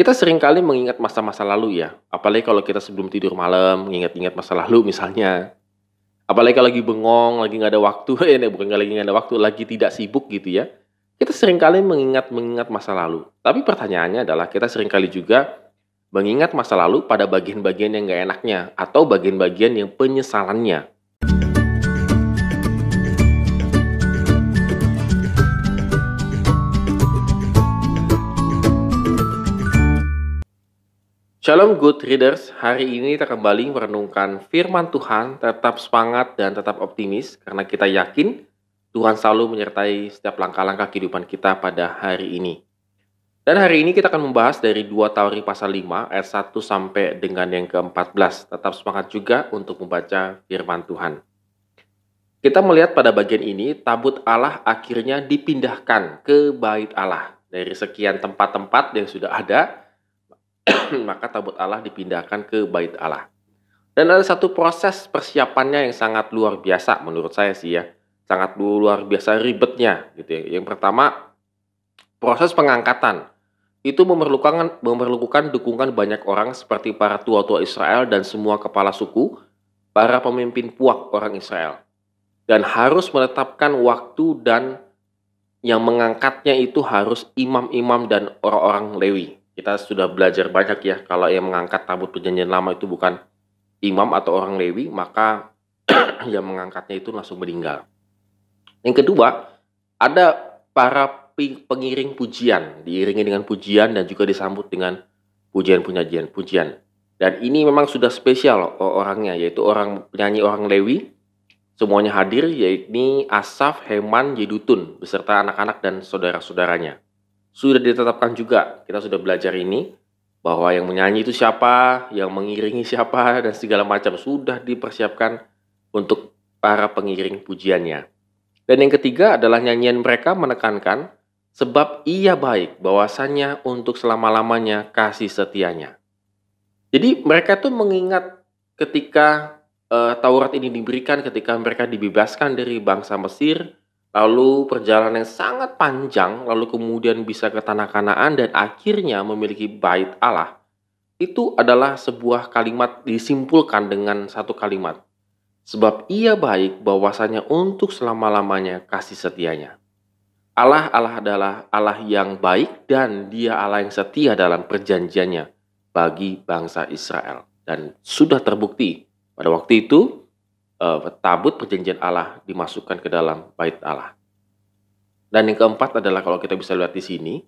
Kita seringkali mengingat masa-masa lalu ya, apalagi kalau kita sebelum tidur malam mengingat-ingat masa lalu misalnya. Apalagi kalau lagi bengong, lagi nggak ada waktu, bukan nggak lagi nggak ada waktu, lagi tidak sibuk gitu ya. Kita seringkali mengingat-mengingat masa lalu. Tapi pertanyaannya adalah kita seringkali juga mengingat masa lalu pada bagian-bagian yang nggak enaknya atau bagian-bagian yang penyesalannya. Shalom good readers, hari ini kita kembali merenungkan firman Tuhan, tetap semangat dan tetap optimis karena kita yakin Tuhan selalu menyertai setiap langkah-langkah kehidupan kita pada hari ini. Dan hari ini kita akan membahas dari 2 Tauri pasal 5 ayat 1 sampai dengan yang ke-14. Tetap semangat juga untuk membaca firman Tuhan. Kita melihat pada bagian ini, tabut Allah akhirnya dipindahkan ke bait Allah. Dari sekian tempat-tempat yang sudah ada, maka tabut Allah dipindahkan ke bait Allah. Dan ada satu proses persiapannya yang sangat luar biasa menurut saya sih ya. Sangat luar biasa ribetnya gitu ya. Yang pertama, proses pengangkatan. Itu memerlukan dukungan banyak orang seperti para tua-tua Israel dan semua kepala suku, para pemimpin puak orang Israel. Dan harus menetapkan waktu dan yang mengangkatnya itu harus imam-imam dan orang-orang Lewi. Kita sudah belajar banyak ya, kalau yang mengangkat tabut perjanjian lama itu bukan imam atau orang Lewi, maka yang mengangkatnya itu langsung meninggal. Yang kedua, ada para pengiring pujian, diiringi dengan pujian dan juga disambut dengan pujian. Dan ini memang sudah spesial orangnya, yaitu orang penyanyi orang Lewi, semuanya hadir, yaitu Asaf, Heman, Yedutun, beserta anak-anak dan saudara-saudaranya. Sudah ditetapkan juga, kita sudah belajar ini, bahwa yang menyanyi itu siapa, yang mengiringi siapa, dan segala macam sudah dipersiapkan untuk para pengiring pujiannya. Dan yang ketiga adalah nyanyian mereka menekankan, sebab ia baik bahwasannya untuk selama-lamanya kasih setianya. Jadi mereka tuh mengingat ketika Taurat ini diberikan, ketika mereka dibebaskan dari bangsa Mesir, lalu perjalanan yang sangat panjang, lalu kemudian bisa ke tanah Kanaan dan akhirnya memiliki bait Allah. Itu adalah sebuah kalimat disimpulkan dengan satu kalimat. Sebab ia baik bahwasanya untuk selama-lamanya kasih setianya. Allah adalah Allah yang baik dan dia Allah yang setia dalam perjanjiannya bagi bangsa Israel. Dan sudah terbukti pada waktu itu, tabut perjanjian Allah dimasukkan ke dalam bait Allah. Dan yang keempat adalah kalau kita bisa lihat di sini,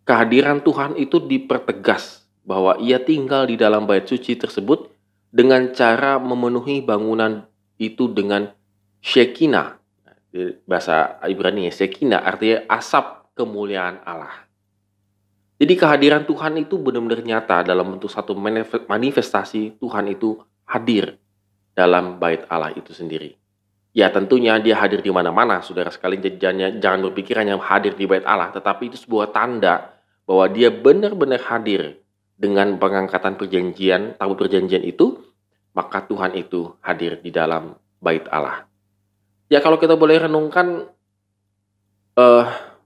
kehadiran Tuhan itu dipertegas bahwa ia tinggal di dalam bait suci tersebut dengan cara memenuhi bangunan itu dengan Shekinah. Bahasa Ibrani Shekinah artinya asap kemuliaan Allah. Jadi kehadiran Tuhan itu benar-benar nyata dalam bentuk satu manifestasi Tuhan itu hadir dalam bait Allah itu sendiri. Ya tentunya dia hadir di mana-mana, saudara sekalian, jangan berpikir hanya hadir di bait Allah, tetapi itu sebuah tanda bahwa dia benar-benar hadir dengan pengangkatan perjanjian, tabut perjanjian itu, maka Tuhan itu hadir di dalam bait Allah. Ya kalau kita boleh renungkan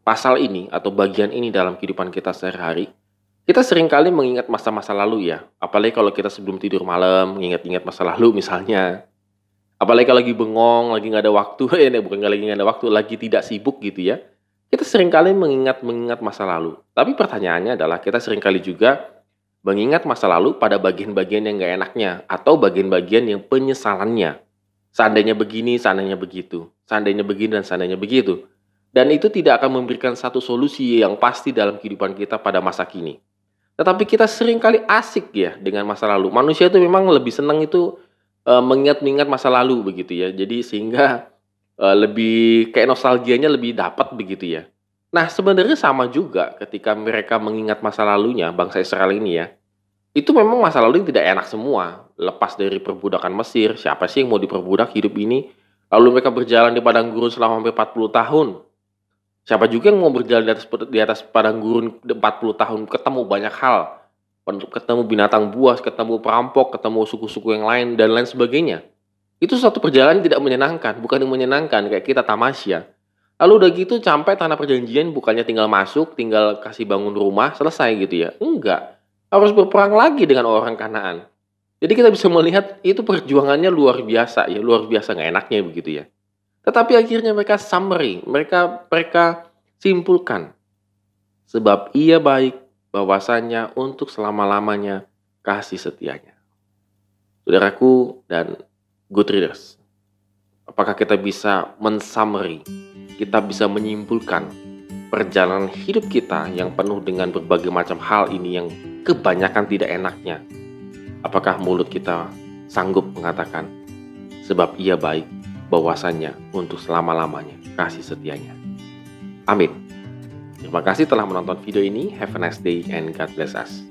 pasal ini atau bagian ini dalam kehidupan kita sehari-hari, kita seringkali mengingat masa-masa lalu ya, apalagi kalau kita sebelum tidur malam mengingat-ingat masa lalu misalnya. Apalagi kalau lagi bengong, lagi nggak ada waktu, bukan nggak lagi nggak ada waktu, lagi tidak sibuk gitu ya. Kita seringkali mengingat masa lalu. Tapi pertanyaannya adalah kita seringkali juga mengingat masa lalu pada bagian-bagian yang nggak enaknya atau bagian-bagian yang penyesalannya. Seandainya begini, seandainya begitu. Seandainya begini dan seandainya begitu. Dan itu tidak akan memberikan satu solusi yang pasti dalam kehidupan kita pada masa kini. Tetapi kita seringkali asik ya dengan masa lalu. Manusia itu memang lebih senang itu mengingat-ingat masa lalu begitu ya. Jadi sehingga lebih kayak nostalgianya lebih dapat begitu ya. Nah sebenarnya sama juga ketika mereka mengingat masa lalunya, bangsa Israel ini ya. Itu memang masa lalu yang tidak enak semua. Lepas dari perbudakan Mesir, siapa sih yang mau diperbudak hidup ini? Lalu mereka berjalan di padang gurun selama hampir 40 tahun. Siapa juga yang mau berjalan di atas padang gurun 40 tahun, ketemu banyak hal. Ketemu binatang buas, ketemu perampok, ketemu suku-suku yang lain, dan lain sebagainya. Itu suatu perjalanan tidak menyenangkan, bukan yang menyenangkan, kayak kita tamasya. Lalu udah gitu sampai tanah perjanjian bukannya tinggal masuk, tinggal kasih bangun rumah, selesai gitu ya. Enggak. harus berperang lagi dengan orang Kanaan. Jadi kita bisa melihat itu perjuangannya luar biasa ya, luar biasa nggak enaknya begitu ya. Tetapi akhirnya mereka summary, mereka simpulkan, sebab ia baik bahwasanya untuk selama-lamanya kasih setianya. Saudaraku dan good readers, apakah kita bisa mensummary, kita bisa menyimpulkan perjalanan hidup kita yang penuh dengan berbagai macam hal ini yang kebanyakan tidak enaknya? Apakah mulut kita sanggup mengatakan, sebab ia baik bahwasanya untuk selama-lamanya kasih setianya? Amin. Terima kasih telah menonton video ini. Have a nice day and God bless us.